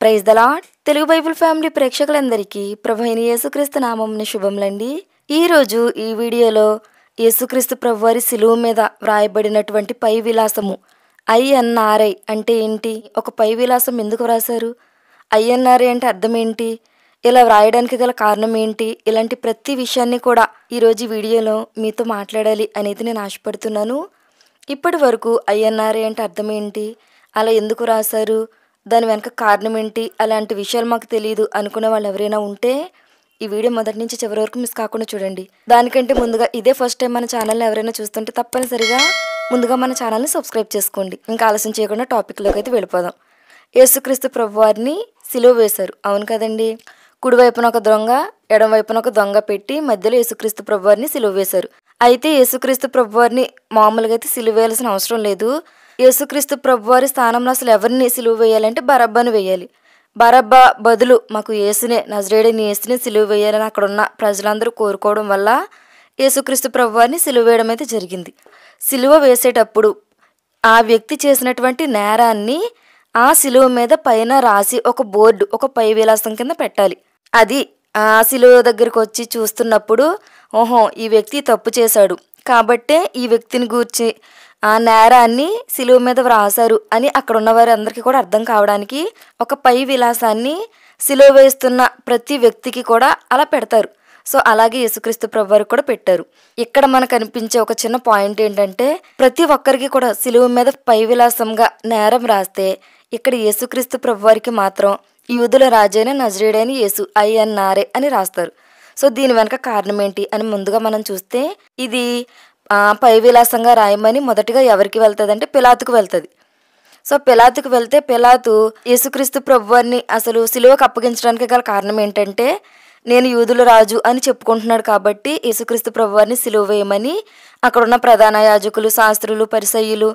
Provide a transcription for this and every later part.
Praise the lord. Telugu Bible family ప్రేక్షకులందరికీ ప్రభువైన యేసుక్రీస్తు నామమున శుభములండి. ఈరోజు ఈ వీడియోలో యేసుక్రీస్తు ప్రభువారి శిలువ మీద వ్రాయబడినటువంటి పై విలాసము INRI అంటే ఏంటి, ఒక పై విలాసం ఎందుకు వ్రాసారు, INRI అంటే అర్థం ఏంటి, ఇలా వ్రాయడానికి గల కారణం ఏంటి, ఇలాంటి ప్రతి విషయాన్ని కూడా ఈరోజు వీడియోలో మీతో మాట్లాడాలి అనేది నేను ఆశపడుతున్నాను. ఇప్పటి వరకు INRI అంటే అర్థం ఏంటి, అలా ఎందుకు రాశారు, దాని వెనక కారణం ఏంటి, అలాంటి విషయాలు మాకు తెలియదు అనుకునే వాళ్ళు ఎవరైనా ఉంటే ఈ వీడియో మొదటి నుంచి చివరి వరకు మిస్ కాకుండా చూడండి. దానికంటే ముందుగా ఇదే ఫస్ట్ టైం మన ఛానల్ని ఎవరైనా చూస్తుంటే తప్పనిసరిగా ముందుగా మన ఛానల్ని సబ్స్క్రైబ్ చేసుకోండి. ఇంకా ఆలస్యం చేయకుండా టాపిక్లోకి అయితే వెళ్ళిపోదాం. యేసుక్రీస్తు ప్రభువారిని సిలువ వేశారు, అవును కదండి. కుడివైపున ఒక దొంగ, ఎడం వైపున ఒక దొంగ పెట్టి మధ్యలో యేసుక్రీస్తు ప్రభువారిని సిలువ వేశారు. అయితే యేసుక్రీస్తు ప్రభువారిని మామూలుగా అయితే సిలువ వేయాల్సిన అవసరం లేదు. యేసుక్రీస్తు ప్రభువారి స్థానంలో అసలు ఎవరిని సిలువ వేయాలంటే బరబ్బను వేయాలి. బరబ్బా బదులు మాకు యేసునే, నజరేయుడైన యేసునే సిలువ వేయాలని అక్కడ ఉన్న ప్రజలందరూ కోరుకోవడం వల్ల యేసుక్రీస్తు ప్రభువారిని సిలువ వేయడం అయితే జరిగింది. సిలువ వేసేటప్పుడు ఆ వ్యక్తి చేసినటువంటి నేరాన్ని ఆ సిలువ మీద పైన రాసి ఒక బోర్డు, ఒక పై విలాసం కింద పెట్టాలి. అది ఆ సిలువ దగ్గరికి వచ్చి చూస్తున్నప్పుడు ఓహో ఈ వ్యక్తి తప్పు చేశాడు కాబట్టే ఈ వ్యక్తిని గూర్చి ఆ నేరాన్ని సిలువ మీద వ్రాసారు అని అక్కడ ఉన్న వారి అందరికీ కూడా అర్థం కావడానికి ఒక పై విలాసాన్ని సిలువ వేస్తున్న ప్రతి వ్యక్తికి కూడా అలా పెడతారు. సో అలాగే యేసుక్రీస్తు ప్రభువారికి కూడా పెట్టారు. ఇక్కడ మనకు కనిపించే ఒక చిన్న పాయింట్ ఏంటంటే ప్రతి ఒక్కరికి కూడా సిలువ మీద పై విలాసంగా నేరం రాస్తే ఇక్కడ యేసుక్రీస్తు ప్రభువారికి మాత్రం యూదుల రాజైన నజరేయుడైన యేసు INRI అని రాస్తారు. సో దీని వెనక కారణం ఏంటి అని ముందుగా మనం చూస్తే ఇది పై విలాసంగా రాయమని మొదటిగా ఎవరికి వెళ్తుంది అంటే పిలాతుకు వెళ్తుంది. సో పిలాతుకు వెళ్తే పిలాతు యేసుక్రీస్తు ప్రభువారిని అసలు సిలువకు అప్పగించడానికి గల కారణం ఏంటంటే నేను యూదుల రాజు అని చెప్పుకుంటున్నాడు కాబట్టి యేసుక్రీస్తు ప్రభువారిని సిలువ వేయమని అక్కడున్న ప్రధాన యాజకులు, శాస్త్రులు, పరిసయ్యులు,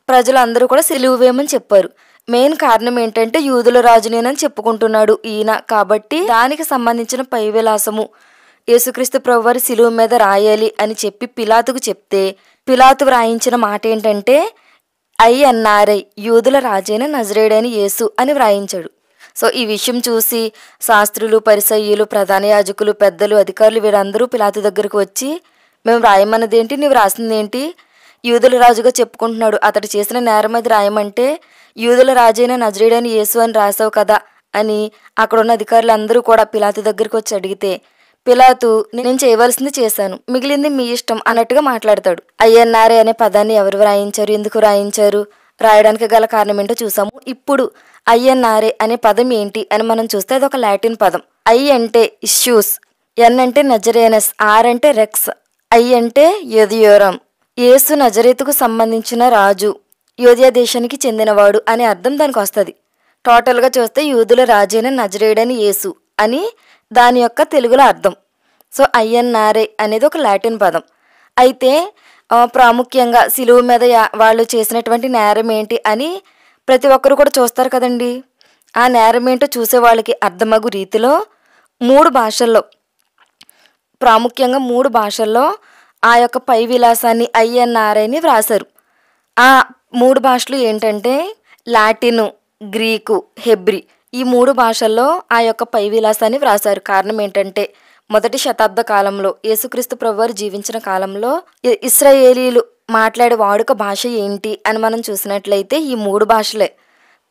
ప్రజలందరూ కూడా సిలువ వేయమని చెప్పారు. మెయిన్ కారణం ఏంటంటే యూదుల రాజునేనని చెప్పుకుంటున్నాడు ఈయన కాబట్టి దానికి సంబంధించిన పై విలాసము యేసుక్రీస్తు ప్రభువారి సిలువ మీద రాయాలి అని చెప్పి పిలాతుకు చెప్తే పిలాతు వ్రాయించిన మాట ఏంటంటే INRI యూదుల రాజైన నజరేయుడైన యేసు అని వ్రాయించాడు. సో ఈ విషయం చూసి శాస్త్రులు, పరిసయ్యులు, ప్రధాన యాజకులు, పెద్దలు, అధికారులు వీరందరూ పిలాతు దగ్గరకు వచ్చి మేము రాయమన్నది ఏంటి, నీవు రాసింది ఏంటి, యూదుల రాజుగా చెప్పుకుంటున్నాడు అతడు చేసిన నేరం అది రాయమంటే యూదుల రాజైన నజరేయుడైన యేసు అని రాసావు కదా అని అక్కడున్న అధికారులు అందరూ కూడా పిలాతు దగ్గరికి వచ్చి అడిగితే పిలాతు నేను చేయవలసింది చేశాను, మిగిలింది మీ ఇష్టం అన్నట్టుగా మాట్లాడతాడు. INRI అనే పదాన్ని ఎవరు వ్రాయించారు, ఎందుకు వ్రాయించారు, రాయడానికి గల కారణం ఏంటో చూసాము. ఇప్పుడు INRI అనే పదం ఏంటి అని మనం చూస్తే అది ఒక లాటిన్ పదం. I అంటే ఇష్యూస్, N అంటే నజరేనస్, R అంటే రెక్స్, I అంటే యోధియోరం. యేసు నజరేతుకు సంబంధించిన రాజు, యోధియా దేశానికి చెందినవాడు అనే అర్థం దానికి వస్తుంది. టోటల్గా చూస్తే యూదుల రాజైన నజరేయుడైన యేసు అని దాని యొక్క తెలుగులో అర్థం. సో INRI అనేది ఒక లాటిన్ పదం. అయితే ప్రాముఖ్యంగా సిలువ మీద వాళ్ళు చేసినటువంటి నేరం ఏంటి అని ప్రతి ఒక్కరు కూడా చూస్తారు కదండి. ఆ నేరం ఏంటో చూసే వాళ్ళకి అర్థమగు రీతిలో 3 భాషల్లో, ప్రాముఖ్యంగా 3 భాషల్లో ఆ యొక్క పై విలాసాన్ని INRIని వ్రాసారు. ఆ 3 భాషలు ఏంటంటే లాటిను, గ్రీకు, హెబ్రీ. ఈ 3 భాషల్లో ఆ యొక్క పై విలాసాన్ని వ్రాసారు. కారణం ఏంటంటే మొదటి శతాబ్ద కాలంలో యేసుక్రీస్తు ప్రభువారు జీవించిన కాలంలో ఇశ్రాయేలీలు మాట్లాడే వాడుక భాష ఏంటి అని మనం చూసినట్లయితే ఈ 3 భాషలే.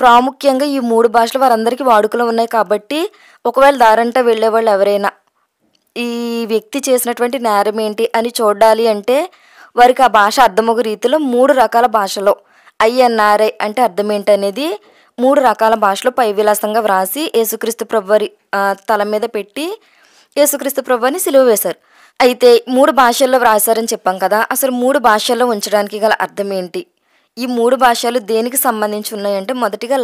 ప్రాముఖ్యంగా ఈ 3 భాషలు వారందరికీ వాడుకలో ఉన్నాయి కాబట్టి ఒకవేళ దారంటా వెళ్ళేవాళ్ళు ఎవరైనా ఈ వ్యక్తి చేసినటువంటి నేరం ఏంటి అని చూడాలి అంటే వారికి ఆ భాష అర్థమగు రీతిలో 3 రకాల భాషలో INRI అంటే అర్థం ఏంటి అనేది 3 రకాల భాషలో పై విలాసంగా వ్రాసి యేసుక్రీస్తు ప్రభువారి తల మీద పెట్టి యేసుక్రీస్తు ప్రభువారిని సిలువ వేశారు. అయితే 3 భాషల్లో వ్రాసారని చెప్పాం కదా, అసలు 3 భాషల్లో ఉంచడానికి గల అర్థం ఏంటి, ఈ 3 భాషలు దేనికి సంబంధించి ఉన్నాయంటే మొదటిగా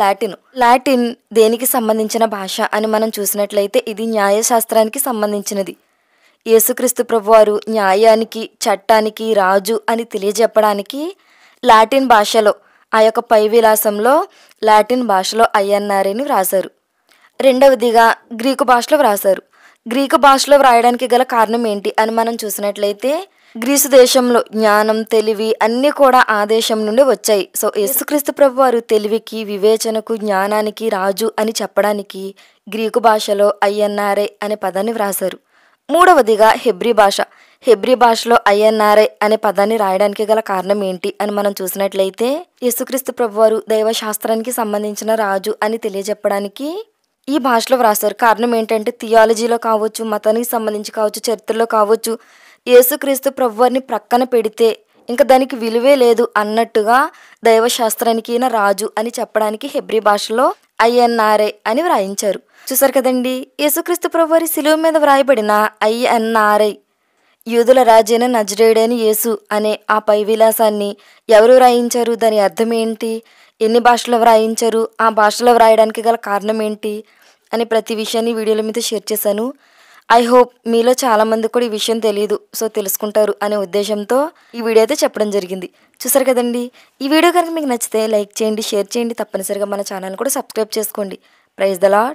లాటిన్ దేనికి సంబంధించిన భాష అని మనం చూసినట్లయితే ఇది న్యాయశాస్త్రానికి సంబంధించినది. యేసుక్రీస్తు ప్రభువారు న్యాయానికి, చట్టానికి రాజు అని తెలియజెప్పడానికి లాటిన్ భాషలో ఆ యొక్క పై విలాసంలో లాటిన్ భాషలో INRIని వ్రాసారు. రెండవదిగా గ్రీకు భాషలో వ్రాసారు. గ్రీకు భాషలో వ్రాయడానికి గల కారణం ఏంటి అని మనం చూసినట్లయితే గ్రీసు దేశంలో జ్ఞానం, తెలివి అన్నీ కూడా ఆ దేశం నుండి వచ్చాయి. సో యేసుక్రీస్తు ప్రభువారు తెలివికి, వివేచనకు, జ్ఞానానికి రాజు అని చెప్పడానికి గ్రీకు భాషలో ఐఎన్ఆర్ఐ అనే పదాన్ని వ్రాసారు. మూడవదిగా హెబ్రీ భాష. హెబ్రీ భాషలో ఐఎన్ఆర్ఐ అనే పదాన్ని రాయడానికి గల కారణం ఏంటి అని మనం చూసినట్లయితే, యేసుక్రీస్తు ప్రభువారు దైవశాస్త్రానికి సంబంధించిన రాజు అని తెలియజెప్పడానికి ఈ భాషలో వ్రాసారు. కారణం ఏంటంటే థియాలజీలో కావచ్చు, మతానికి సంబంధించి కావచ్చు, చరిత్రలో కావచ్చు, యేసుక్రీస్తు ప్రభువారిని ప్రక్కన పెడితే ఇంకా దానికి విలువే లేదు అన్నట్టుగా దైవశాస్త్రానికి ఈయన రాజు అని చెప్పడానికి హెబ్రీ భాషలో ఐఎన్ఆర్ఐ అని వ్రాయించారు. చూసారు కదండి, యేసుక్రీస్తు ప్రభువారి శిలువ మీద వ్రాయబడిన ఐఎన్ఆర్ఐ యూదుల రాజైన నజరేయుడైన యేసు అనే ఆ పై విలాసాన్ని ఎవరు వ్రాయించారు, దాని అర్థం ఏంటి, ఎన్ని భాషలో వ్రాయించారు, ఆ భాషలో వ్రాయడానికి గల కారణం ఏంటి అని ప్రతి విషయాన్ని వీడియోల మీద షేర్ చేశాను. ఐ హోప్ మీలో చాలామంది కూడా ఈ విషయం తెలియదు, సో తెలుసుకుంటారు అనే ఉద్దేశంతో ఈ వీడియో అయితే చెప్పడం జరిగింది. చూసారు కదండి, ఈ వీడియో కనుక మీకు నచ్చితే లైక్ చేయండి, షేర్ చేయండి, తప్పనిసరిగా మన ఛానల్ కూడా సబ్స్క్రైబ్ చేసుకోండి. Praise the lord.